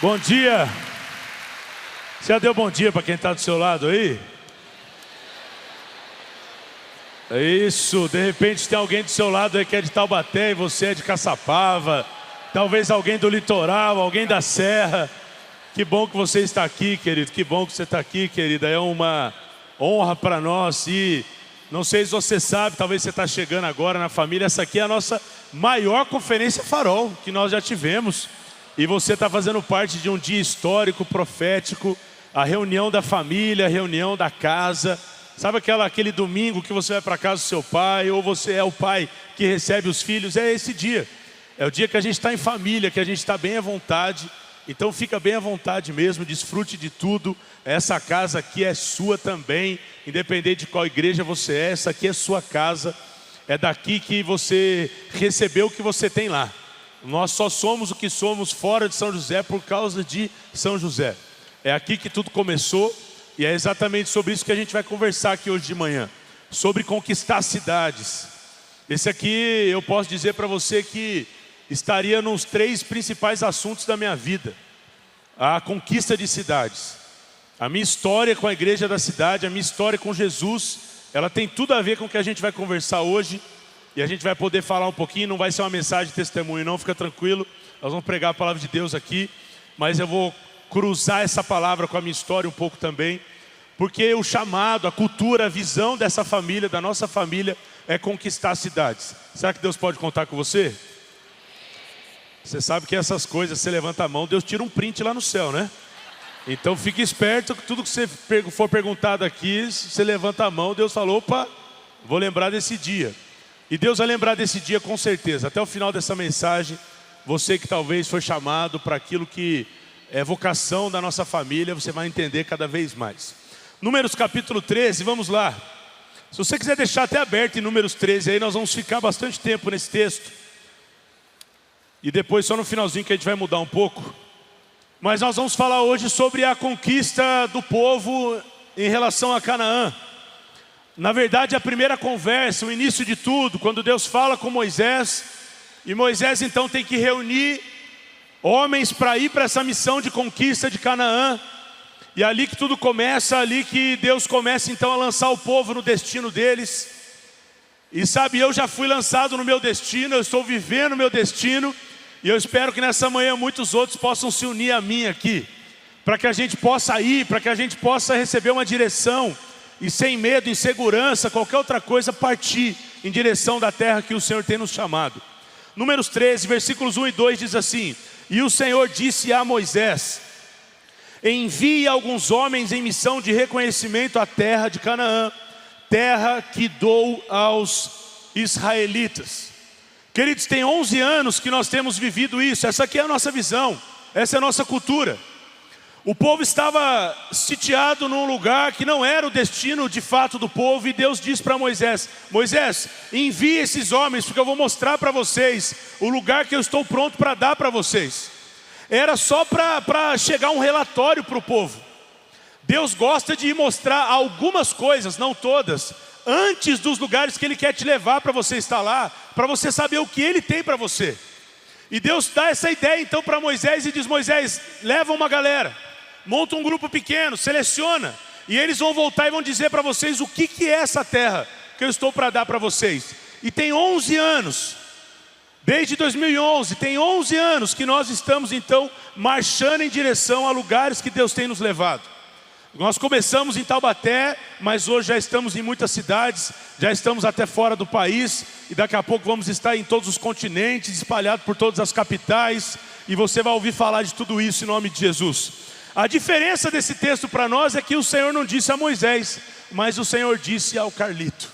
Bom dia. Você já deu bom dia para quem está do seu lado aí? Isso, de repente tem alguém do seu lado aí que é de Taubaté e você é de Caçapava. Talvez alguém do litoral, alguém da serra. Que bom que você está aqui, querido. Que bom que você está aqui, querida. É uma honra para nós. E não sei se você sabe, talvez você está chegando agora na família. Essa aqui é a nossa maior conferência Farol que nós já tivemos. E você está fazendo parte de um dia histórico, profético. A reunião da família, a reunião da casa. Sabe aquele domingo que você vai para casa do seu pai, ou você é o pai que recebe os filhos? É esse dia. É o dia que a gente está em família, que a gente está bem à vontade. Então fica bem à vontade mesmo, desfrute de tudo. Essa casa aqui é sua também, independente de qual igreja você é, essa aqui é sua casa. É daqui que você recebeu o que você tem lá. Nós só somos o que somos fora de São José por causa de São José. É aqui que tudo começou e é exatamente sobre isso que a gente vai conversar aqui hoje de manhã. Sobre conquistar cidades. Esse aqui eu posso dizer para você que estaria nos 3 principais assuntos da minha vida. A conquista de cidades. A minha história com a igreja da cidade, a minha história com Jesus, ela tem tudo a ver com o que a gente vai conversar hoje. E a gente vai poder falar um pouquinho, não vai ser uma mensagem de testemunho não, fica tranquilo. Nós vamos pregar a palavra de Deus aqui, mas eu vou cruzar essa palavra com a minha história um pouco também. Porque o chamado, a cultura, a visão dessa família, da nossa família, é conquistar cidades. Será que Deus pode contar com você? Você sabe que essas coisas, você levanta a mão, Deus tira um print lá no céu, né? Então fique esperto, que tudo que você for perguntado aqui, você levanta a mão, Deus falou, opa, vou lembrar desse dia. E Deus vai lembrar desse dia com certeza. Até o final dessa mensagem, você que talvez foi chamado para aquilo que é vocação da nossa família, você vai entender cada vez mais. Números capítulo 13, vamos lá. Se você quiser deixar até aberto em Números 13, aí nós vamos ficar bastante tempo nesse texto. E depois só no finalzinho que a gente vai mudar um pouco. Mas nós vamos falar hoje sobre a conquista do povo em relação a Canaã. Na verdade, a primeira conversa, o início de tudo, quando Deus fala com Moisés, e Moisés então tem que reunir homens para ir para essa missão de conquista de Canaã. E ali que tudo começa, ali que Deus começa então a lançar o povo no destino deles. E sabe, eu já fui lançado no meu destino, eu estou vivendo o meu destino. E eu espero que nessa manhã muitos outros possam se unir a mim aqui. Para que a gente possa ir, para que a gente possa receber uma direção. E sem medo, insegurança, qualquer outra coisa, partir em direção da terra que o Senhor tem nos chamado. Números 13, versículos 1 e 2 diz assim: E o Senhor disse a Moisés: Envie alguns homens em missão de reconhecimento à terra de Canaã, terra que dou aos israelitas. Queridos, tem 11 anos que nós temos vivido isso. Essa aqui é a nossa visão, essa é a nossa cultura. O povo estava sitiado num lugar que não era o destino de fato do povo. E Deus diz para Moisés: Moisés, envie esses homens, porque eu vou mostrar para vocês o lugar que eu estou pronto para dar para vocês. Era só para chegar um relatório para o povo. Deus gosta de mostrar algumas coisas, não todas, antes dos lugares que Ele quer te levar para você estar lá, para você saber o que Ele tem para você. E Deus dá essa ideia então para Moisés e diz: Moisés, leva uma galera, monta um grupo pequeno, seleciona, e eles vão voltar e vão dizer para vocês o que é essa terra que eu estou para dar para vocês. E tem 11 anos, desde 2011, tem 11 anos que nós estamos então marchando em direção a lugares que Deus tem nos levado. Nós começamos em Taubaté, mas hoje já estamos em muitas cidades, já estamos até fora do país, e daqui a pouco vamos estar em todos os continentes, espalhados por todas as capitais, e você vai ouvir falar de tudo isso em nome de Jesus. A diferença desse texto para nós é que o Senhor não disse a Moisés, mas o Senhor disse ao Carlito.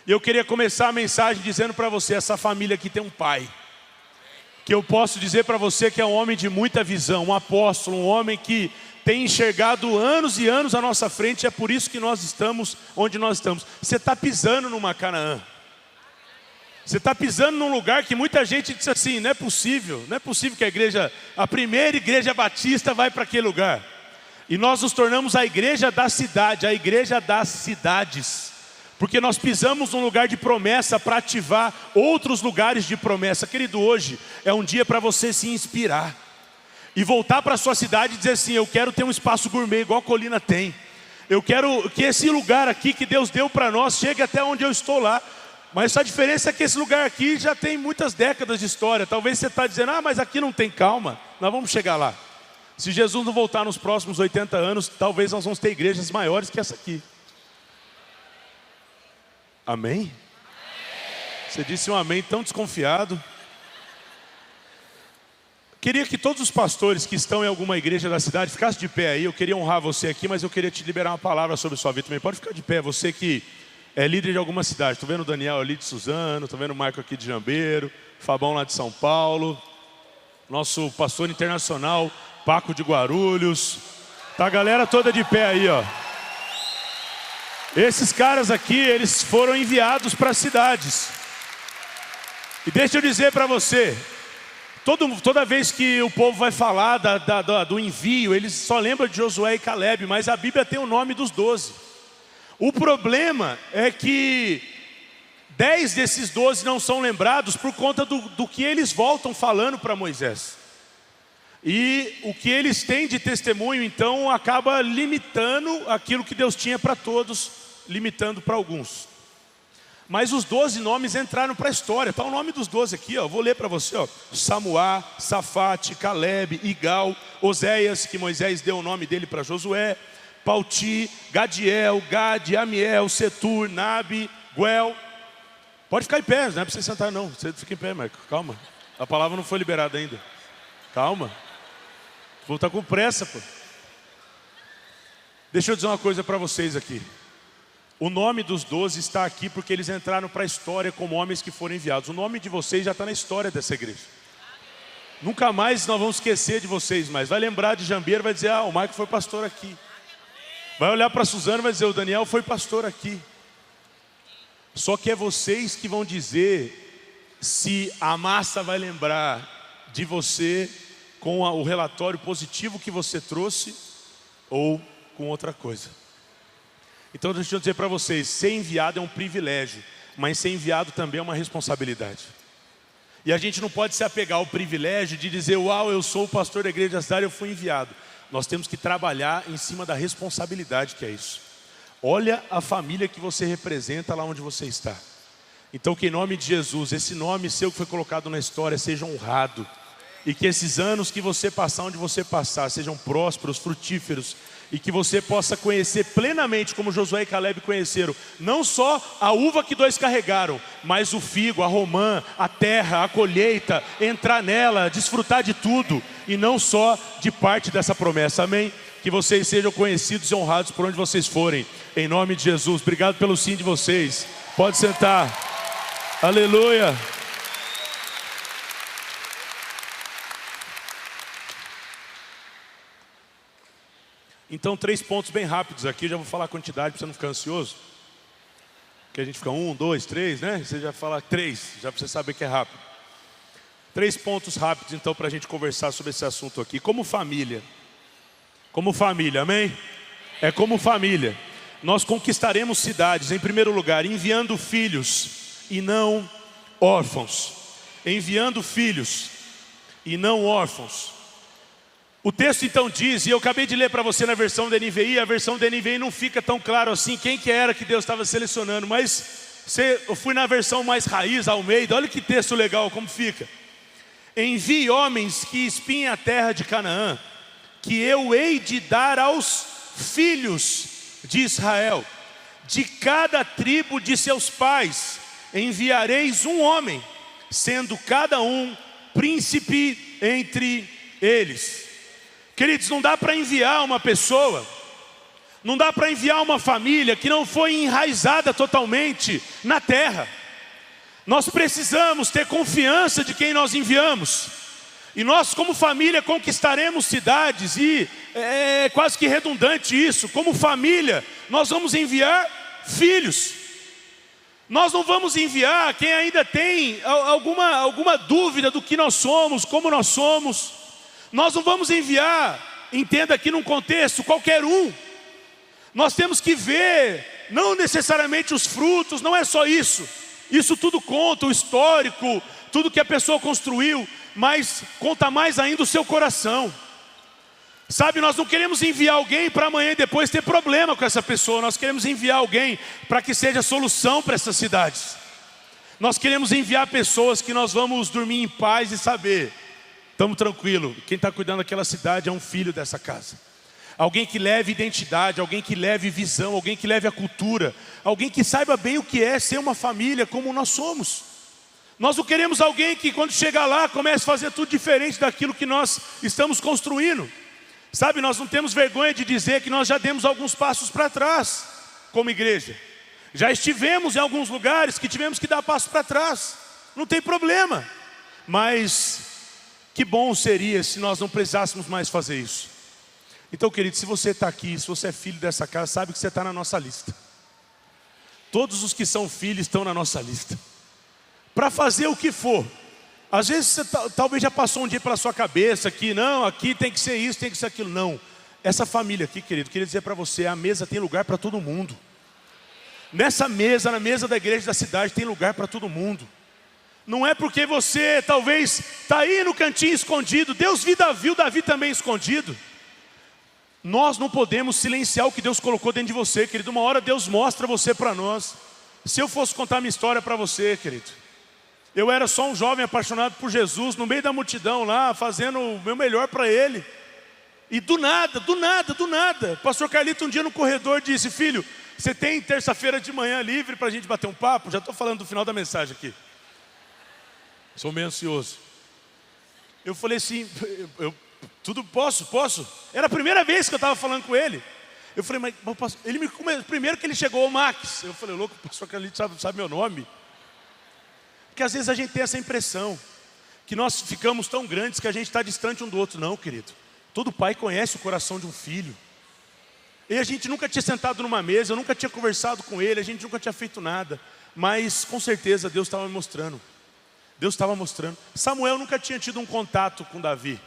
E eu queria começar a mensagem dizendo para você: essa família aqui tem um pai, que eu posso dizer para você que é um homem de muita visão, um apóstolo, um homem que tem enxergado anos e anos à nossa frente. É por isso que nós estamos onde nós estamos. Você está pisando numa Canaã. Você está pisando num lugar que muita gente diz assim: não é possível que a primeira igreja batista vai para aquele lugar. E nós nos tornamos a igreja da cidade, a igreja das cidades. Porque nós pisamos num lugar de promessa para ativar outros lugares de promessa. Querido, hoje é um dia para você se inspirar. e voltar para a sua cidade e dizer assim: eu quero ter um espaço gourmet igual a Colina tem. Eu quero que esse lugar aqui que Deus deu para nós chegue até onde eu estou lá. Mas a diferença é que esse lugar aqui já tem muitas décadas de história. Talvez você está dizendo: ah, mas aqui não tem. Calma, nós vamos chegar lá. Se Jesus não voltar nos próximos 80 anos, talvez nós vamos ter igrejas maiores que essa aqui. Amém? Você disse um amém tão desconfiado. Queria que todos os pastores que estão em alguma igreja da cidade ficassem de pé aí. Eu queria honrar você aqui, mas eu queria te liberar uma palavra sobre sua vida também. Pode ficar de pé, você que é líder de alguma cidade. Estou vendo o Daniel ali de Suzano, estou vendo o Marco aqui de Jambeiro, Fabão lá de São Paulo, nosso pastor internacional, Paco de Guarulhos. Tá a galera toda de pé aí, ó. Esses caras aqui, eles foram enviados para as cidades. E deixa eu dizer para você, toda vez que o povo vai falar do envio, eles só lembram de Josué e Caleb, mas a Bíblia tem o nome dos 12. O problema é que 10 desses 12 não são lembrados por conta do que eles voltam falando para Moisés. E o que eles têm de testemunho, então, acaba limitando aquilo que Deus tinha para todos, limitando para alguns. Mas os 12 nomes entraram para a história. Está o nome dos 12 aqui, ó. Vou ler para você, ó. Samuá, Safate, Caleb, Igal, Oséias, que Moisés deu o nome dele para Josué, Palti, Gadiel, Gade, Amiel, Setur, Nabi, Guel. Pode ficar em pé, não é para você sentar não. Você fica em pé, Marco, calma. A palavra não foi liberada ainda. Calma. Vou estar com pressa, pô. Deixa eu dizer uma coisa para vocês aqui. O nome dos 12 está aqui porque eles entraram para a história como homens que foram enviados. O nome de vocês já está na história dessa igreja. Nunca mais nós vamos esquecer de vocês, mas vai lembrar de Jambeiro, vai dizer: ah, o Marco foi pastor aqui. Vai olhar para Suzano e vai dizer: o Daniel foi pastor aqui. Só que é vocês que vão dizer se a massa vai lembrar de você com o relatório positivo que você trouxe ou com outra coisa. Então deixa eu dizer para vocês, ser enviado é um privilégio, mas ser enviado também é uma responsabilidade. E a gente não pode se apegar ao privilégio de dizer: uau, eu sou o pastor da igreja da cidade, eu fui enviado. Nós temos que trabalhar em cima da responsabilidade que é isso. Olha a família que você representa lá onde você está. Então que em nome de Jesus, esse nome seu que foi colocado na história seja honrado. E que esses anos que você passar onde você passar sejam prósperos, frutíferos. E que você possa conhecer plenamente, como Josué e Caleb conheceram, não só a uva que 2 carregaram, mas o figo, a romã, a terra, a colheita, entrar nela, desfrutar de tudo, e não só de parte dessa promessa, amém? Que vocês sejam conhecidos e honrados por onde vocês forem, em nome de Jesus. Obrigado pelo sim de vocês, pode sentar, aleluia. Então 3 pontos bem rápidos aqui, já vou falar a quantidade para você não ficar ansioso. Porque a gente fica 1, 2, 3, né? Você já fala 3, já para você saber que é rápido. 3 pontos rápidos então para a gente conversar sobre esse assunto aqui. Como família, amém? É como família. Nós conquistaremos cidades, em primeiro lugar, enviando filhos e não órfãos. Enviando filhos e não órfãos. O texto então diz, e eu acabei de ler para você na versão da NVI, a versão da NVI não fica tão claro assim quem que era que Deus estava selecionando, mas eu fui na versão mais raiz, Almeida, olha que texto legal, como fica. Envie homens que espiem a terra de Canaã, que eu hei de dar aos filhos de Israel. De cada tribo de seus pais enviareis um homem, sendo cada um príncipe entre eles. Queridos, não dá para enviar uma pessoa, não dá para enviar uma família que não foi enraizada totalmente na terra. Nós precisamos ter confiança de quem nós enviamos. E nós como família conquistaremos cidades, e é quase que redundante isso. Como família, nós vamos enviar filhos. Nós não vamos enviar quem ainda tem alguma dúvida do que nós somos, como nós somos. Nós não vamos enviar, entenda aqui num contexto, qualquer um. Nós temos que ver, não necessariamente os frutos, não é só isso. Isso tudo conta, o histórico, tudo que a pessoa construiu, mas conta mais ainda o seu coração. Sabe, nós não queremos enviar alguém para amanhã e depois ter problema com essa pessoa. Nós queremos enviar alguém para que seja solução para essas cidades. Nós queremos enviar pessoas que nós vamos dormir em paz e saber, estamos tranquilos, quem está cuidando daquela cidade é um filho dessa casa. Alguém que leve identidade, alguém que leve visão, alguém que leve a cultura, alguém que saiba bem o que é ser uma família como nós somos. Nós não queremos alguém que quando chegar lá comece a fazer tudo diferente daquilo que nós estamos construindo. Sabe, nós não temos vergonha de dizer que nós já demos alguns passos para trás como igreja. Já estivemos em alguns lugares que tivemos que dar passos para trás. Não tem problema. Mas que bom seria se nós não precisássemos mais fazer isso. Então, querido, se você está aqui, se você é filho dessa casa, sabe que você está na nossa lista. Todos os que são filhos estão na nossa lista. Para fazer o que for. Às vezes você talvez já passou um dia pela sua cabeça que não, aqui tem que ser isso, tem que ser aquilo. Não. Essa família aqui, querido, queria dizer para você, a mesa tem lugar para todo mundo. Nessa mesa, na mesa da igreja da cidade, tem lugar para todo mundo. Não é porque você talvez está aí no cantinho escondido. Deus viu Davi também escondido. Nós não podemos silenciar o que Deus colocou dentro de você, querido. Uma hora Deus mostra você para nós. Se eu fosse contar minha história para você, querido, eu era só um jovem apaixonado por Jesus, no meio da multidão lá, fazendo o meu melhor para Ele. E do nada, o pastor Carlito um dia no corredor disse: filho, você tem terça-feira de manhã livre para a gente bater um papo? Já estou falando do final da mensagem aqui. Sou meio ansioso. Eu falei assim, tudo posso? Era a primeira vez que eu estava falando com ele. Eu falei, mas ele primeiro que ele chegou, o Max. Eu falei, louco, o pastor Carlito sabe meu nome? Porque às vezes a gente tem essa impressão que nós ficamos tão grandes que a gente está distante um do outro. Não, querido. Todo pai conhece o coração de um filho. E a gente nunca tinha sentado numa mesa, eu nunca tinha conversado com ele, a gente nunca tinha feito nada. Mas com certeza Deus estava me mostrando. Deus estava mostrando. Samuel nunca tinha tido um contato com Davi.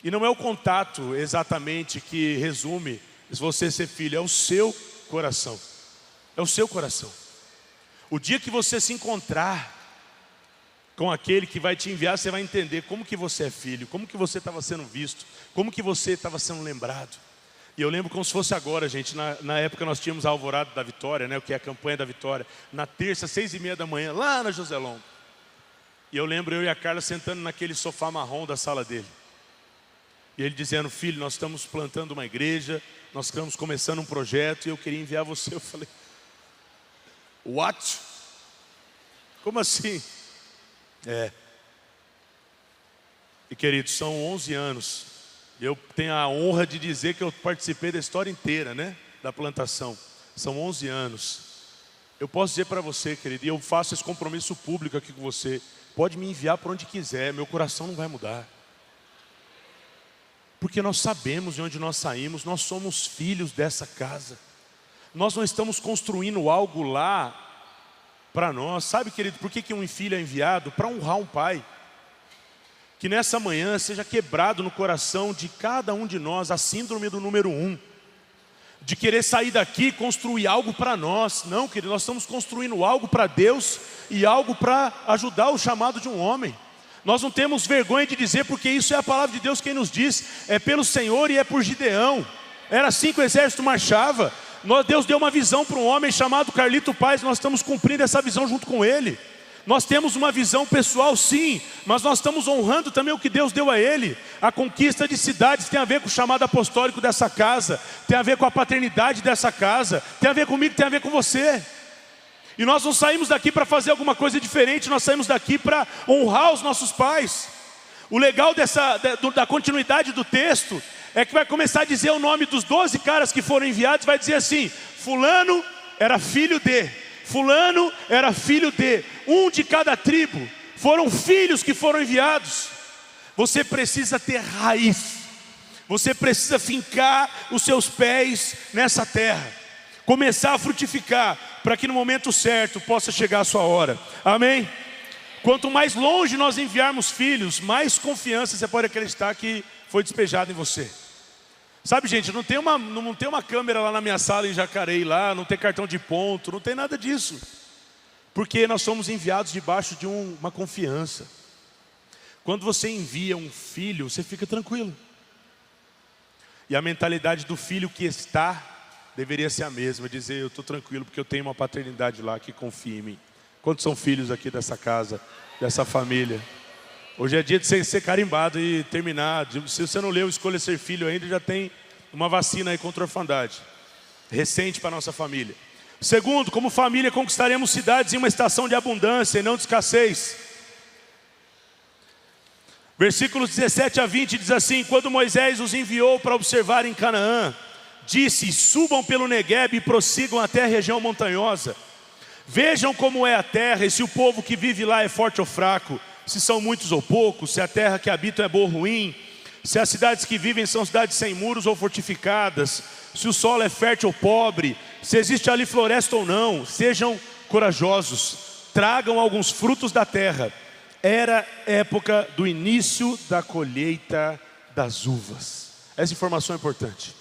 E não é o contato exatamente que resume você ser filho, é o seu coração. É o seu coração. O dia que você se encontrar com aquele que vai te enviar, você vai entender como que você é filho, como que você estava sendo visto, como que você estava sendo lembrado. E eu lembro como se fosse agora, gente, na época nós tínhamos a Alvorada da Vitória, né, o que é a campanha da Vitória, na terça, 6h30 da manhã, lá na José Longo. E eu lembro eu e a Carla sentando naquele sofá marrom da sala dele. E ele dizendo, filho, nós estamos plantando uma igreja, nós estamos começando um projeto e eu queria enviar você. Eu falei, what? Como assim? E queridos, são 11 anos. Eu tenho a honra de dizer que eu participei da história inteira, né? Da plantação. São 11 anos. Eu posso dizer para você, querido, e eu faço esse compromisso público aqui com você. Pode me enviar para onde quiser, meu coração não vai mudar. Porque nós sabemos de onde nós saímos, nós somos filhos dessa casa. Nós não estamos construindo algo lá para nós. Sabe, querido, por que um filho é enviado? Para honrar um pai. Que nessa manhã seja quebrado no coração de cada um de nós a síndrome do número 1. De querer sair daqui e construir algo para nós. Não, querido, nós estamos construindo algo para Deus e algo para ajudar o chamado de um homem. Nós não temos vergonha de dizer, porque isso é a palavra de Deus quem nos diz. É pelo Senhor e é por Gideão. Era assim que o exército marchava. Deus deu uma visão para um homem chamado Carlito Paz. Nós estamos cumprindo essa visão junto com ele. Nós temos uma visão pessoal, sim, mas nós estamos honrando também o que Deus deu a ele. A conquista de cidades tem a ver com o chamado apostólico dessa casa, tem a ver com a paternidade dessa casa, tem a ver comigo, tem a ver com você. E nós não saímos daqui para fazer alguma coisa diferente, nós saímos daqui para honrar os nossos pais. O legal da continuidade do texto é que vai começar a dizer o nome dos 12 caras que foram enviados, vai dizer assim, fulano era filho de, fulano era filho de, um de cada tribo, foram filhos que foram enviados. Você precisa ter raiz, você precisa fincar os seus pés nessa terra, começar a frutificar, para que no momento certo possa chegar a sua hora, amém? Quanto mais longe nós enviarmos filhos, mais confiança você pode acreditar que foi despejado em você. Sabe, gente, não tem uma câmera lá na minha sala em Jacareí, lá, não tem cartão de ponto, não tem nada disso. Porque nós somos enviados debaixo de uma confiança. Quando você envia um filho, você fica tranquilo. E a mentalidade do filho que está deveria ser a mesma, dizer, eu estou tranquilo porque eu tenho uma paternidade lá que confia em mim. Quantos são filhos aqui dessa casa, dessa família? Hoje é dia de você ser carimbado e terminar. Se você não leu Escolha Ser Filho ainda, já tem uma vacina aí contra a orfandade. Recente para a nossa família. Segundo, como família conquistaremos cidades em uma estação de abundância e não de escassez. Versículos 17 a 20 diz assim: quando Moisés os enviou para observar em Canaã, disse, subam pelo Neguebe e prossigam até a região montanhosa. Vejam como é a terra e se o povo que vive lá é forte ou fraco, se são muitos ou poucos, se a terra que habitam é boa ou ruim, se as cidades que vivem são cidades sem muros ou fortificadas, se o solo é fértil ou pobre, se existe ali floresta ou não. Sejam corajosos, tragam alguns frutos da terra. Era época do início da colheita das uvas. Essa informação é importante.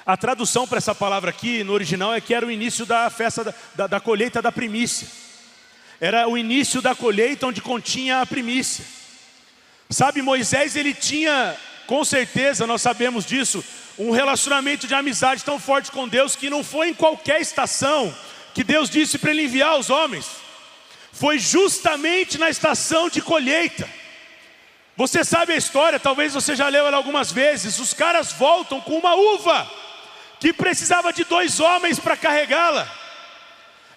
A tradução para essa palavra aqui, no original, é que era o início da festa da colheita da primícia. Era o início da colheita onde continha a primícia. Sabe, Moisés, ele tinha, com certeza, nós sabemos disso, um relacionamento de amizade tão forte com Deus, que não foi em qualquer estação que Deus disse para ele enviar os homens. Foi justamente na estação de colheita. Você sabe a história, talvez você já leu ela algumas vezes. Os caras voltam com uma uva que precisava de 2 homens para carregá-la.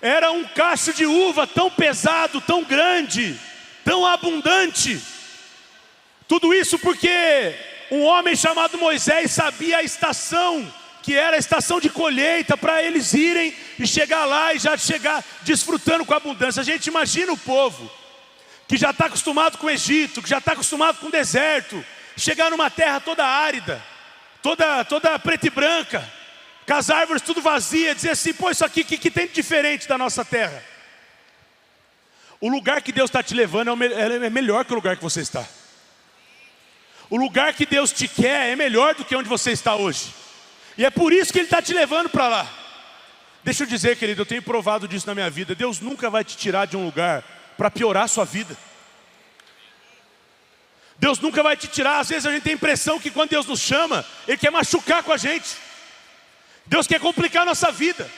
Era um cacho de uva tão pesado, tão grande, tão abundante. Tudo isso porque um homem chamado Moisés sabia a estação, que era a estação de colheita, para eles irem e chegar lá e já chegar desfrutando com a abundância. A gente imagina o povo que já está acostumado com o Egito, que já está acostumado com o deserto, chegar numa terra toda árida, toda preta e branca, com as árvores tudo vazia, dizer assim, pô, isso aqui que tem de diferente da nossa terra? O lugar que Deus está te levando é melhor que o lugar que você está. O lugar que Deus te quer é melhor do que onde você está hoje. E é por isso que Ele está te levando para lá. Deixa eu dizer, querido, eu tenho provado disso na minha vida. Deus nunca vai te tirar de um lugar para piorar a sua vida. Deus nunca vai te tirar. Às vezes a gente tem a impressão que quando Deus nos chama, Ele quer machucar com a gente. Deus quer complicar a nossa vida.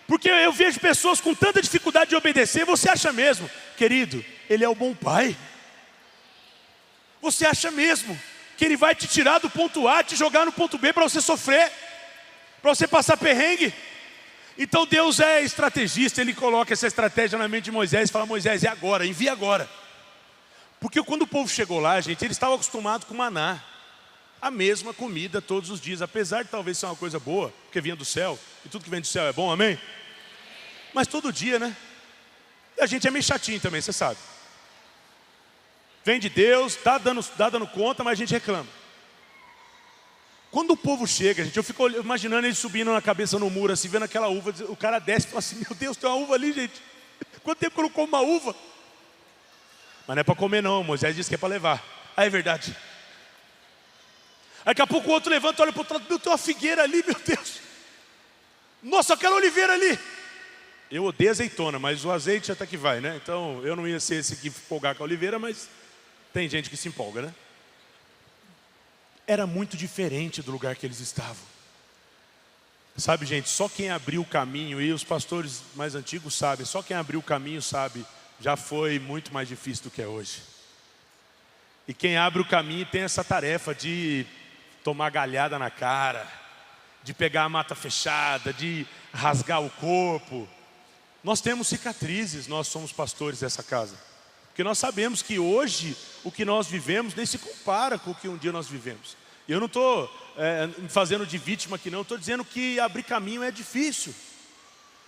Porque eu vejo pessoas com tanta dificuldade de obedecer. Você acha mesmo, querido, Ele é o bom pai? Você acha mesmo que Ele vai te tirar do ponto A, te jogar no ponto B para você sofrer, para você passar perrengue? Então Deus é estrategista. Ele coloca essa estratégia na mente de Moisés e fala, Moisés, é agora, envia agora. Porque quando o povo chegou lá, gente, eles estavam acostumados com maná, a mesma comida todos os dias, apesar de talvez ser uma coisa boa, porque vinha do céu, e tudo que vem do céu é bom, amém? Mas todo dia, né? E a gente é meio chatinho também, você sabe. Vem de Deus, dá dando conta, mas a gente reclama. Quando o povo chega, gente, eu fico imaginando ele subindo na cabeça no muro, assim, vendo aquela uva, o cara desce e fala assim, meu Deus, tem uma uva ali, gente. Quanto tempo que eu não como uma uva? Mas não é para comer não, Moisés disse que é para levar. Ah, é verdade. Aí daqui a pouco o outro levanta, olha para o outro lado, meu, tem uma figueira ali, meu Deus. Nossa, aquela oliveira ali. Eu odeio azeitona, mas o azeite até que vai, né? Então eu não ia ser esse que empolgar com a oliveira, mas tem gente que se empolga, né? Era muito diferente do lugar que eles estavam. Sabe, gente, só quem abriu o caminho, e os pastores mais antigos sabem, só quem abriu o caminho sabe, já foi muito mais difícil do que é hoje. E quem abre o caminho tem essa tarefa de tomar galhada na cara, de pegar a mata fechada, de rasgar o corpo. Nós temos cicatrizes, nós somos pastores dessa casa. Porque nós sabemos que hoje o que nós vivemos nem se compara com o que um dia nós vivemos. Eu não estou me fazendo de vítima aqui não, estou dizendo que abrir caminho é difícil.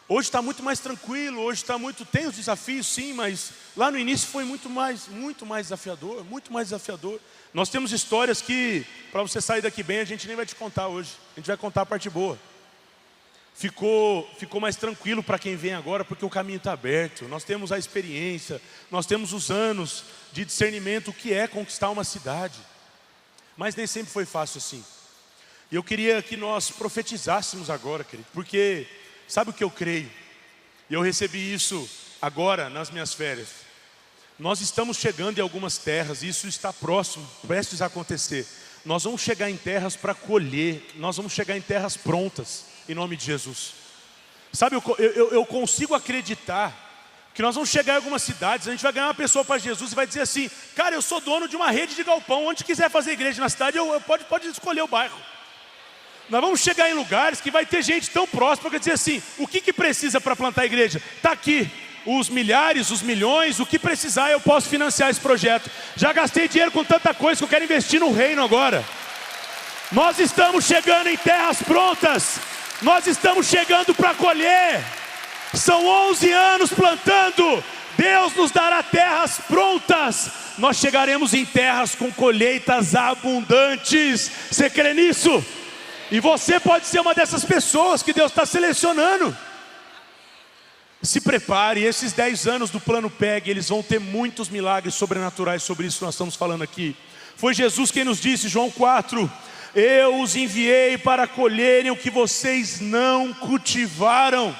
Hoje está muito mais tranquilo, hoje está muito... Tem os desafios sim, mas lá no início foi muito mais desafiador, muito mais desafiador. Nós temos histórias que, para você sair daqui bem, a gente nem vai te contar hoje. A gente vai contar a parte boa. Ficou mais tranquilo para quem vem agora, porque o caminho está aberto. Nós temos a experiência, nós temos os anos de discernimento, o que é conquistar uma cidade. Mas nem sempre foi fácil assim. E eu queria que nós profetizássemos agora, querido, porque sabe o que eu creio? E eu recebi isso agora nas minhas férias. Nós estamos chegando em algumas terras, e isso está próximo, prestes a acontecer. nós vamos chegar em terras para colher, nós vamos chegar em terras prontas, em nome de Jesus. Sabe, eu consigo acreditar que nós vamos chegar em algumas cidades, a gente vai ganhar uma pessoa para Jesus e vai dizer assim: cara, eu sou dono de uma rede de galpão, onde quiser fazer igreja na cidade, pode escolher o bairro. Nós vamos chegar em lugares que vai ter gente tão próxima que vai dizer assim: o que precisa para plantar a igreja? Está aqui, os milhares, os milhões, o que precisar eu posso financiar esse projeto. Já gastei dinheiro com tanta coisa que eu quero investir no reino agora. Nós estamos chegando em terras prontas, nós estamos chegando para colher. São 11 anos plantando, Deus nos dará terras prontas. Nós chegaremos em terras com colheitas abundantes. Você crê nisso? E você pode ser uma dessas pessoas que Deus está selecionando. Se prepare, esses 10 anos do plano PEG, eles vão ter muitos milagres sobrenaturais. Sobre isso que nós estamos falando aqui. Foi Jesus quem nos disse, João 4: eu os enviei para colherem o que vocês não cultivaram.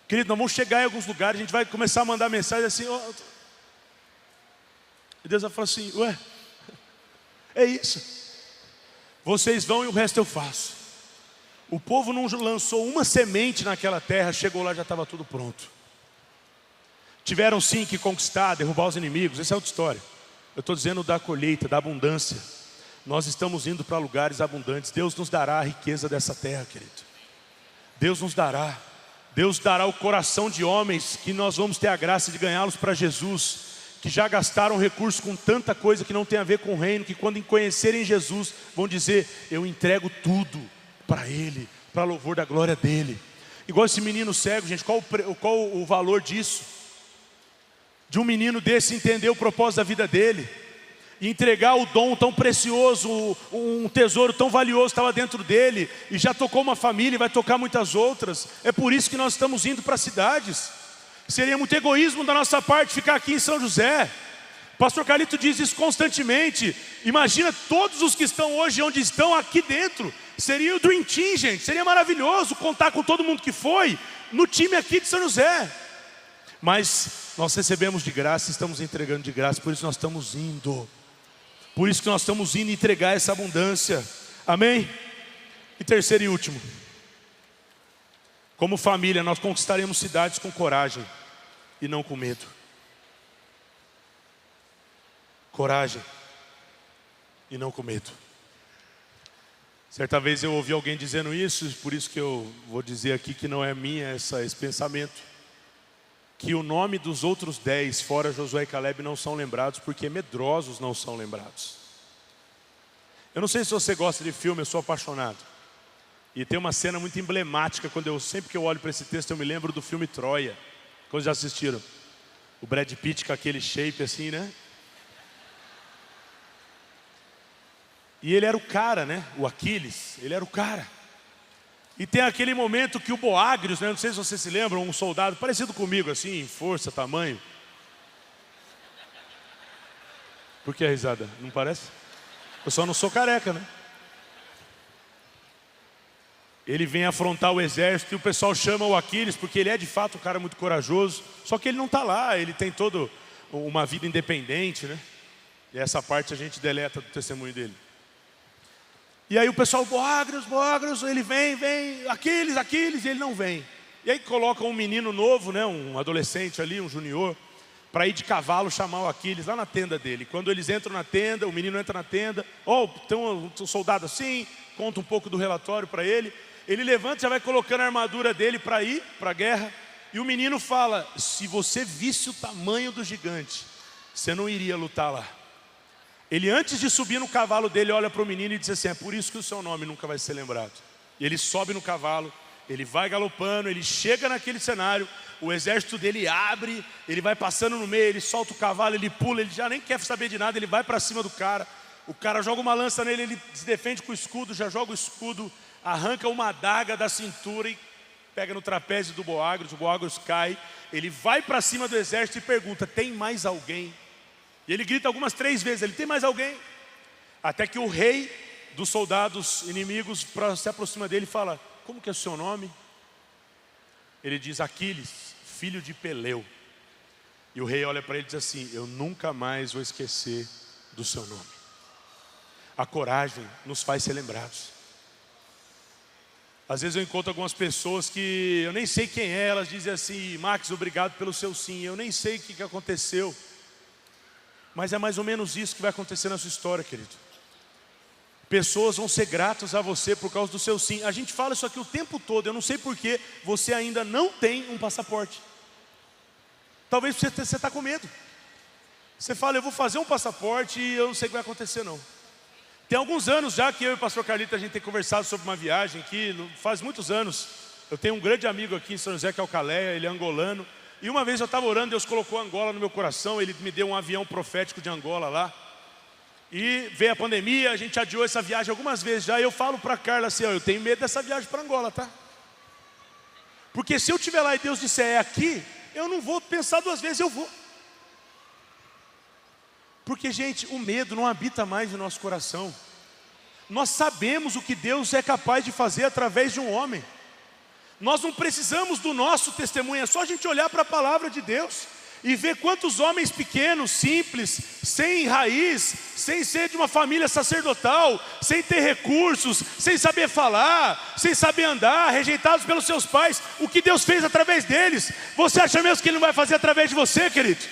Querido, nós vamos chegar em alguns lugares, a gente vai começar a mandar mensagem assim, e Deus vai falar assim: ué, é isso. Vocês vão e o resto eu faço. O povo não lançou uma semente naquela terra, chegou lá, já estava tudo pronto. Tiveram sim que conquistar, derrubar os inimigos, essa é outra história. Eu estou dizendo da colheita, da abundância. Nós estamos indo para lugares abundantes. Deus nos dará a riqueza dessa terra, querido. Deus nos dará. Deus dará o coração de homens que nós vamos ter a graça de ganhá-los para Jesus, que já gastaram recursos com tanta coisa que não tem a ver com o reino, que quando conhecerem Jesus vão dizer: eu entrego tudo para Ele, para louvor da glória dEle. Igual esse menino cego, gente, qual o valor disso? De um menino desse entender o propósito da vida dele e entregar o dom tão precioso, um tesouro tão valioso estava dentro dele, e já tocou uma família e vai tocar muitas outras. É por isso que nós estamos indo para cidades. Seria muito egoísmo da nossa parte ficar aqui em São José. O pastor Carlito diz isso constantemente. Imagina todos os que estão hoje onde estão aqui dentro. Seria o Dream Team, gente. Seria maravilhoso contar com todo mundo que foi no time aqui de São José. Mas nós recebemos de graça, estamos entregando de graça, por isso nós estamos indo. Por isso que nós estamos indo entregar essa abundância. Amém? E terceiro e último, como família nós conquistaremos cidades com coragem e não com medo. Coragem e não com medo. Certa vez eu ouvi alguém dizendo isso, por isso que eu vou dizer aqui que não é minha esse pensamento, que o nome dos outros 10, fora Josué e Caleb, não são lembrados porque medrosos não são lembrados. Eu não sei se você gosta de filme, eu sou apaixonado. E tem uma cena muito emblemática, sempre que eu olho para esse texto eu me lembro do filme Troia. Quando já assistiram? O Brad Pitt com aquele shape assim, né? E ele era o cara, né? O Aquiles, ele era o cara. E tem aquele momento que o Boagrios, né? Não sei se vocês se lembram, um soldado parecido comigo assim, em força, tamanho. Por que a risada? Não parece? Eu só não sou careca, né? Ele vem afrontar o exército e o pessoal chama o Aquiles, porque ele é de fato um cara muito corajoso. Só que ele não está lá, ele tem toda uma vida independente, né? E essa parte a gente deleta do testemunho dele. E aí o pessoal, Boagrios, ele vem, Aquiles, e ele não vem. E aí coloca um menino novo, né, um adolescente ali, um junior, para ir de cavalo chamar o Aquiles lá na tenda dele. Quando eles entram na tenda, o menino entra na tenda, tem um soldado assim, conta um pouco do relatório para ele. Ele levanta e já vai colocando a armadura dele para ir para a guerra. E o menino fala: se você visse o tamanho do gigante, você não iria lutar lá. Ele, antes de subir no cavalo dele, olha para o menino e diz assim: é por isso que o seu nome nunca vai ser lembrado. E ele sobe no cavalo, ele vai galopando, ele chega naquele cenário, o exército dele abre, ele vai passando no meio, ele solta o cavalo, ele pula, ele já nem quer saber de nada, ele vai para cima do cara. O cara joga uma lança nele, ele se defende com o escudo, já joga o escudo, arranca uma adaga da cintura e pega no trapézio do Boagrios. O Boagrios cai, ele vai para cima do exército e pergunta: tem mais alguém? E ele grita algumas 3 vezes: ele tem mais alguém? Até que o rei dos soldados inimigos se aproxima dele e fala: como que é o seu nome? Ele diz: Aquiles, filho de Peleu. E o rei olha para ele e diz assim: eu nunca mais vou esquecer do seu nome. A coragem nos faz ser lembrados. Às vezes eu encontro algumas pessoas que eu nem sei quem é, elas dizem assim: Max, obrigado pelo seu sim. Eu nem sei o que aconteceu, mas é mais ou menos isso que vai acontecer na sua história, querido. Pessoas vão ser gratas a você por causa do seu sim. A gente fala isso aqui o tempo todo. Eu não sei porque você ainda não tem um passaporte. Talvez você está com medo. Você fala: eu vou fazer um passaporte e eu não sei o que vai acontecer não. Tem alguns anos já que eu e o pastor Carlito, a gente tem conversado sobre uma viagem aqui, faz muitos anos. Eu tenho um grande amigo aqui em São José que é o Caleia, ele é angolano. E uma vez eu estava orando, Deus colocou Angola no meu coração, ele me deu um avião profético de Angola lá. E veio a pandemia, a gente adiou essa viagem algumas vezes já. E eu falo para a Carla assim: ó, eu tenho medo dessa viagem para Angola, tá? Porque se eu estiver lá e Deus disser é aqui, eu não vou pensar duas vezes, eu vou. Porque, gente, o medo não habita mais no nosso coração. Nós sabemos o que Deus é capaz de fazer através de um homem. Nós não precisamos do nosso testemunho, é só a gente olhar para a palavra de Deus e ver quantos homens pequenos, simples, sem raiz, sem ser de uma família sacerdotal, sem ter recursos, sem saber falar, sem saber andar, rejeitados pelos seus pais, o que Deus fez através deles. Você acha mesmo que Ele não vai fazer através de você, querido?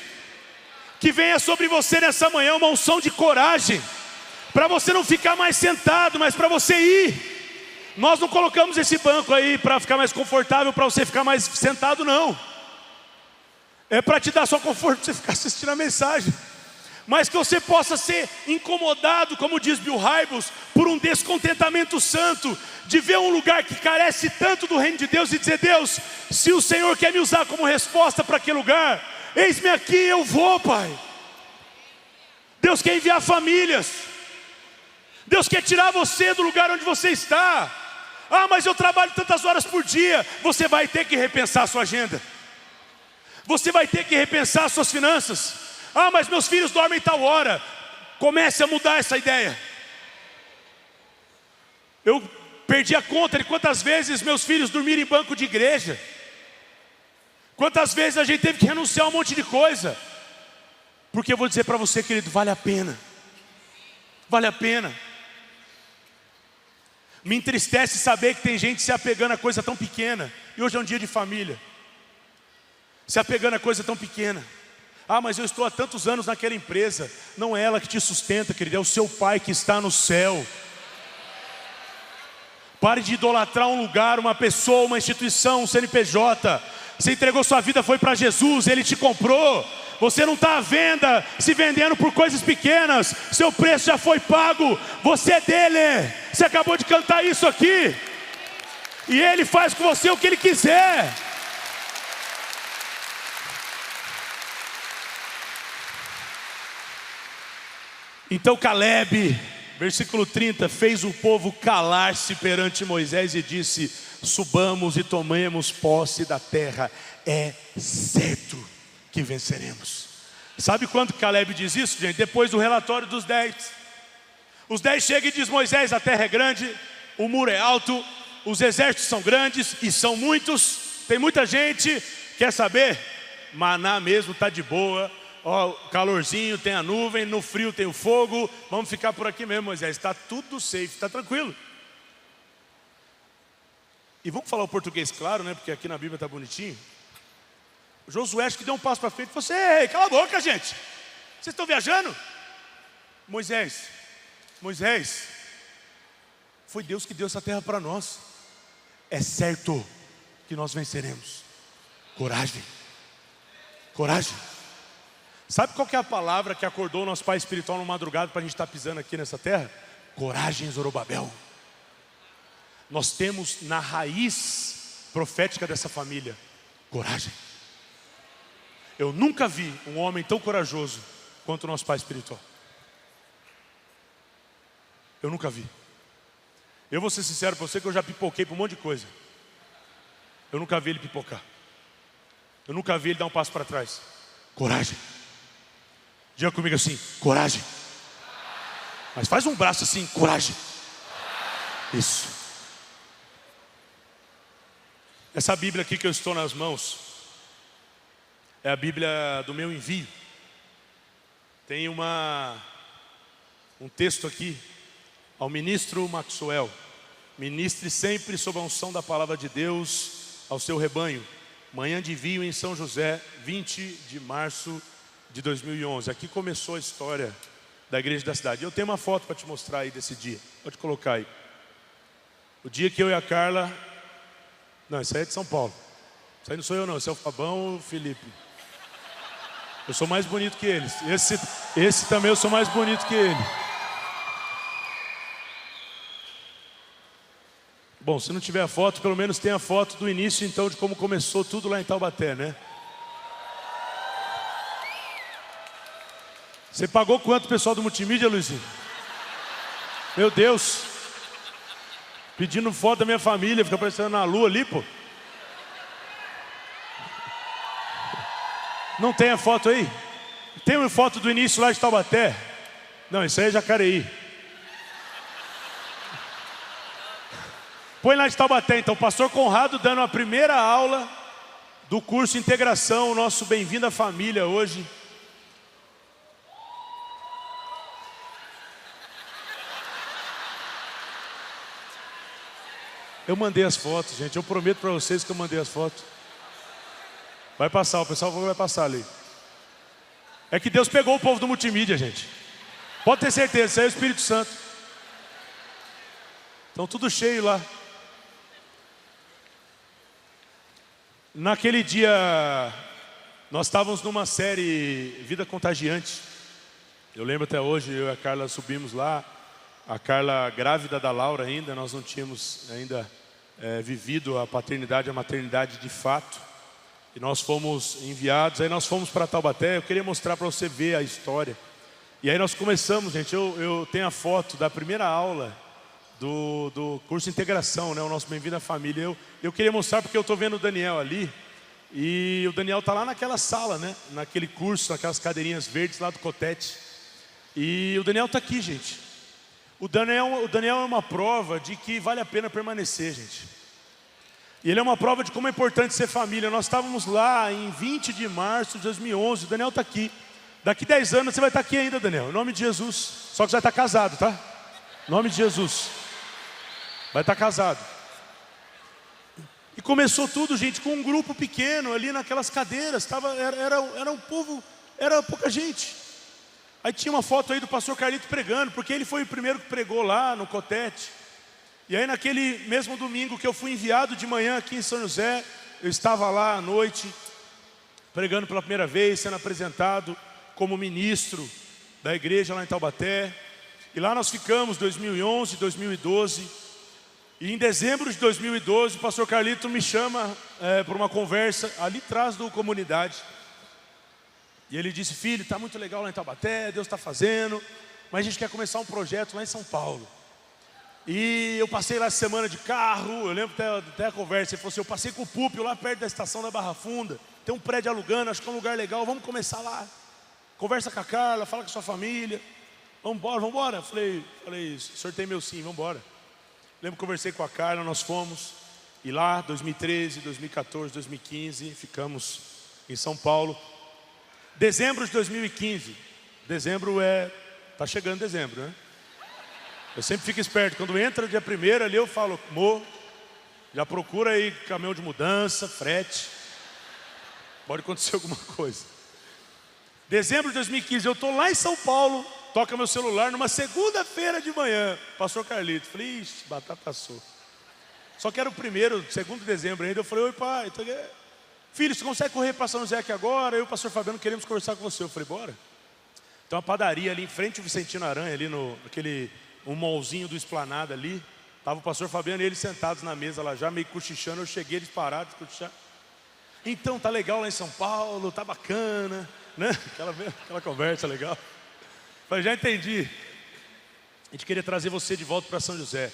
Que venha sobre você nessa manhã uma unção de coragem, para você não ficar mais sentado, mas para você ir. Nós não colocamos esse banco aí para ficar mais confortável, para você ficar mais sentado, não. É para te dar só conforto, para você ficar assistindo a mensagem. Mas que você possa ser incomodado, como diz Bill Hybels, por um descontentamento santo, de ver um lugar que carece tanto do reino de Deus e dizer: Deus, se o Senhor quer me usar como resposta para aquele lugar, eis-me aqui, eu vou, Pai. Deus quer enviar famílias. Deus quer tirar você do lugar onde você está. Ah, mas eu trabalho tantas horas por dia. Você vai ter que repensar a sua agenda. Você vai ter que repensar as suas finanças. Ah, mas meus filhos dormem tal hora. Comece a mudar essa ideia. Eu perdi a conta de quantas vezes meus filhos dormiram em banco de igreja. Quantas vezes a gente teve que renunciar a um monte de coisa. Porque eu vou dizer para você, querido, vale a pena. Vale a pena. Me entristece saber que tem gente se apegando a coisa tão pequena. E hoje é um dia de família. Se apegando a coisa tão pequena. Ah, mas eu estou há tantos anos naquela empresa. Não é ela que te sustenta, querido, é o seu Pai que está no céu. Pare de idolatrar um lugar, uma pessoa, uma instituição, um CNPJ. Você entregou sua vida, foi para Jesus, Ele te comprou. Você não está à venda, se vendendo por coisas pequenas. Seu preço já foi pago, você é dele. Você acabou de cantar isso aqui. E Ele faz com você o que Ele quiser. Então Caleb, versículo 30, fez o povo calar-se perante Moisés e disse: subamos e tomemos posse da terra, é certo que venceremos. Sabe quando Caleb diz isso, gente? Depois do relatório dos 10. Os 10 chegam e dizem: Moisés, a terra é grande, o muro é alto, os exércitos são grandes e são muitos, tem muita gente. Quer saber? Maná mesmo está de boa. Ó, calorzinho, tem a nuvem, no frio tem o fogo. Vamos ficar por aqui mesmo, Moisés. Está tudo safe, está tranquilo. E vamos falar o português claro, né? Porque aqui na Bíblia está bonitinho. Josué acho que deu um passo para frente e falou assim: ei, cala a boca, gente. Vocês estão viajando? Moisés, foi Deus que deu essa terra para nós. É certo que nós venceremos. Coragem. Coragem. Sabe qual que é a palavra que acordou o nosso pai espiritual no madrugada para a gente estar pisando aqui nessa terra? Coragem, Zorobabel. Nós temos na raiz profética dessa família coragem. Eu nunca vi um homem tão corajoso quanto o nosso pai espiritual. Eu nunca vi. Eu vou ser sincero para você que eu já pipoquei por um monte de coisa. Eu nunca vi ele pipocar. Eu nunca vi ele dar um passo para trás. Coragem. Diga comigo assim: coragem. Mas faz um braço assim: coragem. Isso. Essa Bíblia aqui que eu estou nas mãos é a Bíblia do meu envio. Tem um texto aqui ao ministro Maxwell: ministre sempre sob a unção da palavra de Deus ao seu rebanho. Manhã de Vinho em São José, 20 de março de 2011. Aqui começou a história da igreja da cidade. Eu tenho uma foto para te mostrar aí desse dia. Pode colocar aí. O dia que eu e a Carla... Não, esse aí é de São Paulo. Isso aí não sou eu não, esse é o Fabão e o Felipe. Eu sou mais bonito que eles. Esse também eu sou mais bonito que ele. Bom, se não tiver a foto, pelo menos tem a foto do início, então, de como começou tudo lá em Taubaté, né? Você pagou quanto, pessoal do multimídia, Luizinho? Meu Deus. Pedindo foto da minha família, fica aparecendo na lua ali, pô. Não tem a foto aí? Tem uma foto do início lá de Taubaté? Não, isso aí é Jacareí. Põe lá de Taubaté, então, o pastor Conrado dando a primeira aula do curso Integração, o nosso Bem-vindo à Família hoje. Eu mandei as fotos, gente, eu prometo para vocês que eu mandei as fotos. Vai passar, o pessoal vai passar ali. É que Deus pegou o povo do multimídia, gente. Pode ter certeza, isso aí é o Espírito Santo. Estão tudo cheio lá. Naquele dia, nós estávamos numa série Vida Contagiante. Eu lembro até hoje, eu e a Carla subimos lá. A Carla grávida da Laura ainda, nós não tínhamos ainda vivido a paternidade e a maternidade de fato. E nós fomos enviados, aí nós fomos para Taubaté. Eu queria mostrar para você ver a história. E aí nós começamos, gente, eu tenho a foto da primeira aula do curso Integração, né, o nosso Bem-vindo à Família. Eu queria mostrar porque eu estou vendo o Daniel ali. E o Daniel está lá naquela sala, né, naquele curso, naquelas cadeirinhas verdes lá do Cotete. E o Daniel está aqui, gente. O Daniel é uma prova de que vale a pena permanecer, gente. E ele é uma prova de como é importante ser família. Nós estávamos lá em 20 de março de 2011, o Daniel está aqui. Daqui 10 anos você vai estar aqui ainda, Daniel, em nome de Jesus. Só que você vai estar casado, tá? Em nome de Jesus. Vai estar casado. E começou tudo, gente, com um grupo pequeno ali naquelas cadeiras. Era um povo, era pouca gente. Aí tinha uma foto aí do pastor Carlito pregando, porque ele foi o primeiro que pregou lá no Cotete. E aí naquele mesmo domingo que eu fui enviado de manhã aqui em São José, eu estava lá à noite, pregando pela primeira vez, sendo apresentado como ministro da igreja lá em Taubaté. E lá nós ficamos 2011, 2012. E em dezembro de 2012, o pastor Carlito me chama para uma conversa ali atrás do comunidade. E ele disse: filho, está muito legal lá em Taubaté, Deus está fazendo, mas a gente quer começar um projeto lá em São Paulo. E eu passei lá essa semana de carro, eu lembro até a conversa, ele falou assim: eu passei com o Púlpio lá perto da estação da Barra Funda, tem um prédio alugando, acho que é um lugar legal, vamos começar lá. Conversa com a Carla, fala com a sua família, vamos embora. Falei, sorteio meu sim, vamos embora. Lembro que conversei com a Carla, nós fomos. E lá, 2013, 2014, 2015, ficamos em São Paulo. Dezembro de 2015. Tá chegando dezembro, né? Eu sempre fico esperto. Quando entra dia 1º ali, eu falo: já procura aí caminhão de mudança, frete. Pode acontecer alguma coisa. Dezembro de 2015, eu estou lá em São Paulo. Toca meu celular numa segunda-feira de manhã. Pastor Carlito. Falei: ixi, batata assou. Só que era o 2º de dezembro ainda. Eu falei: oi pai, filho, você consegue correr para São José aqui agora? Eu e o pastor Fabiano queremos conversar com você. Eu falei: bora. Tem uma padaria ali em frente ao Vicentino Aranha, ali um mallzinho do Esplanada ali. Tava o pastor Fabiano e ele sentados na mesa lá já, meio cochichando. Eu cheguei, eles pararam de cochichar. Então, tá legal lá em São Paulo, tá bacana, né? Aquela conversa legal. Falei: já entendi. A gente queria trazer você de volta para São José.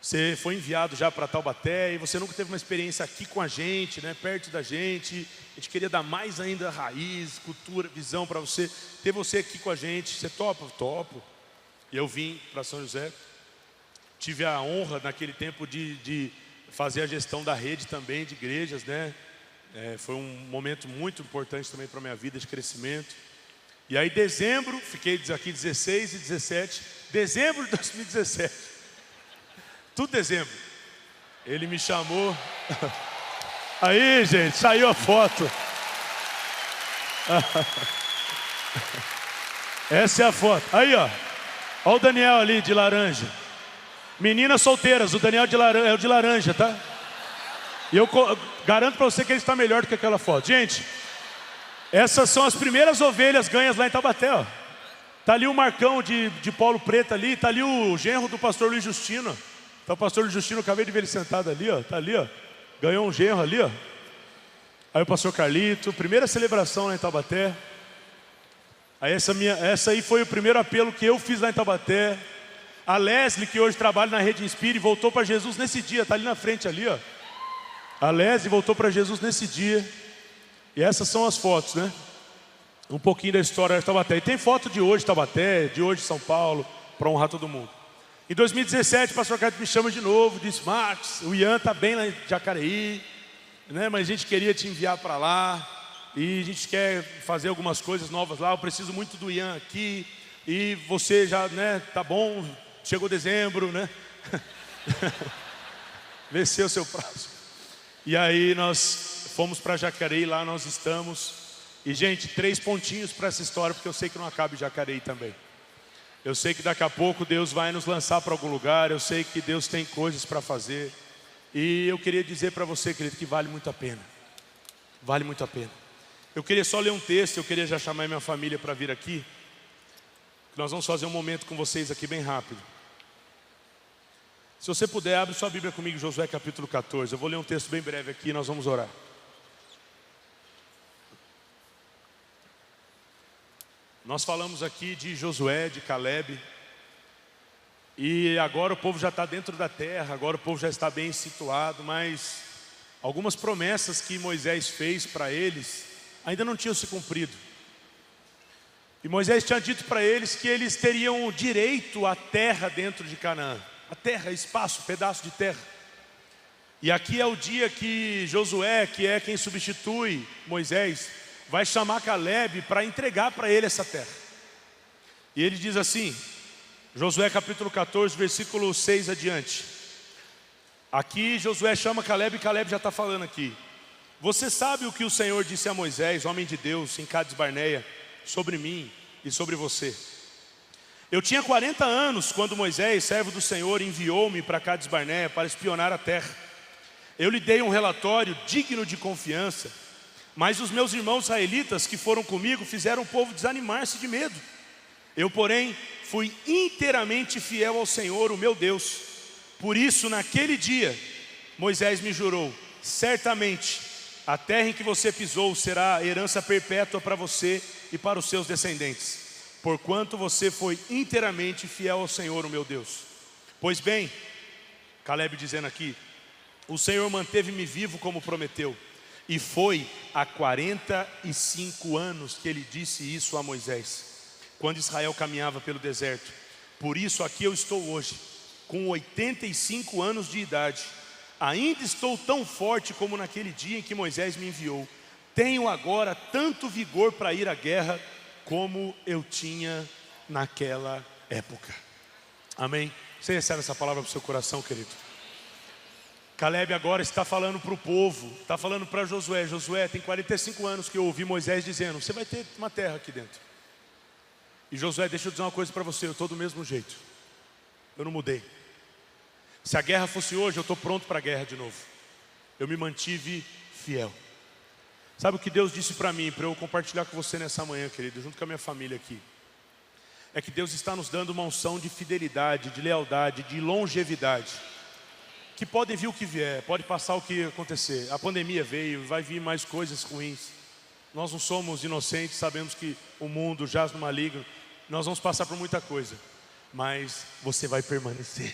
Você foi enviado já para Taubaté e você nunca teve uma experiência aqui com a gente, né? Perto da gente. A gente queria dar mais ainda raiz, cultura, visão para você. Ter você aqui com a gente. Você topa? Topo. E eu vim para São José. Tive a honra naquele tempo de fazer a gestão da rede também de igrejas, né? Foi um momento muito importante também para a minha vida de crescimento. E aí, em dezembro, fiquei aqui 16 e 17. Dezembro de 2017. Tudo dezembro. Ele me chamou. Aí, gente, saiu a foto. Essa é a foto. Aí, ó. Olha o Daniel ali de laranja. Meninas solteiras, o Daniel é o de laranja, tá? E eu garanto pra você que ele está melhor do que aquela foto. Gente, essas são as primeiras ovelhas ganhas lá em Taubaté, ó. Tá ali o Marcão de polo preto ali, tá ali o genro do pastor Luiz Justino. Tá o pastor Luiz Justino, acabei de ver ele sentado ali, ó. Tá ali, ó. Ganhou um genro ali, ó. Aí o pastor Carlito, primeira celebração lá em Taubaté. Aí essa aí foi o primeiro apelo que eu fiz lá em Taubaté. A Leslie, que hoje trabalha na Rede Inspire, voltou para Jesus nesse dia, tá ali na frente ali, ó. A Leslie voltou para Jesus nesse dia. E essas são as fotos, né? Um pouquinho da história de Taubaté. E tem foto de hoje Taubaté, de hoje São Paulo, para honrar todo mundo. Em 2017, o pastor Carlos me chama de novo, disse: Marcos, o Ian tá bem lá em Jacareí, né? Mas a gente queria te enviar para lá. E a gente quer fazer algumas coisas novas lá. Eu preciso muito do Ian aqui. E você já, né, tá bom, chegou dezembro, né? Venceu o seu prazo. E aí nós fomos para Jacareí, lá nós estamos. E, gente, 3 pontinhos para essa história, porque eu sei que não acaba em Jacareí também. Eu sei que daqui a pouco Deus vai nos lançar para algum lugar. Eu sei que Deus tem coisas para fazer. E eu queria dizer para você, querido, que vale muito a pena. Vale muito a pena. Eu queria só ler um texto, eu queria já chamar minha família para vir aqui. Nós vamos fazer um momento com vocês aqui bem rápido. Se você puder, abre sua Bíblia comigo, Josué capítulo 14. Eu vou ler um texto bem breve aqui e nós vamos orar. Nós falamos aqui de Josué, de Caleb. E agora o povo já está dentro da terra, agora o povo já está bem situado. Mas algumas promessas que Moisés fez para eles ainda não tinham se cumprido. E Moisés tinha dito para eles que eles teriam direito à terra dentro de Canaã. A terra, espaço, pedaço de terra. E aqui é o dia que Josué, que é quem substitui Moisés, vai chamar Caleb para entregar para ele essa terra. E ele diz assim, Josué capítulo 14, versículo 6 adiante. Aqui Josué chama Caleb e Caleb já está falando aqui. Você sabe o que o Senhor disse a Moisés, homem de Deus, em Cades Barneia, sobre mim e sobre você. Eu tinha 40 anos quando Moisés, servo do Senhor, enviou-me para Cades Barneia para espionar a terra. Eu lhe dei um relatório digno de confiança, mas os meus irmãos israelitas que foram comigo fizeram o povo desanimar-se de medo. Eu, porém, fui inteiramente fiel ao Senhor, o meu Deus. Por isso, naquele dia, Moisés me jurou: certamente a terra em que você pisou será herança perpétua para você e para os seus descendentes, porquanto você foi inteiramente fiel ao Senhor, o meu Deus. Pois bem, Caleb dizendo aqui, o Senhor manteve-me vivo como prometeu. E foi há 45 anos que ele disse isso a Moisés, quando Israel caminhava pelo deserto. Por isso aqui eu estou hoje, com 85 anos de idade. Ainda estou tão forte como naquele dia em que Moisés me enviou. Tenho agora tanto vigor para ir à guerra como eu tinha naquela época. Amém? Você recebe essa palavra para o seu coração, querido? Caleb agora está falando para o povo, está falando para Josué. Josué, tem 45 anos que eu ouvi Moisés dizendo: você vai ter uma terra aqui dentro. E Josué, deixa eu dizer uma coisa para você, eu estou do mesmo jeito. Eu não mudei. Se a guerra fosse hoje, eu estou pronto para a guerra de novo. Eu me mantive fiel. Sabe o que Deus disse para mim, para eu compartilhar com você nessa manhã, querido, junto com a minha família aqui? É que Deus está nos dando uma unção de fidelidade, de lealdade, de longevidade. Que pode vir o que vier, pode passar o que acontecer. A pandemia veio, vai vir mais coisas ruins. Nós não somos inocentes, sabemos que o mundo jaz no maligno. Nós vamos passar por muita coisa, mas você vai permanecer.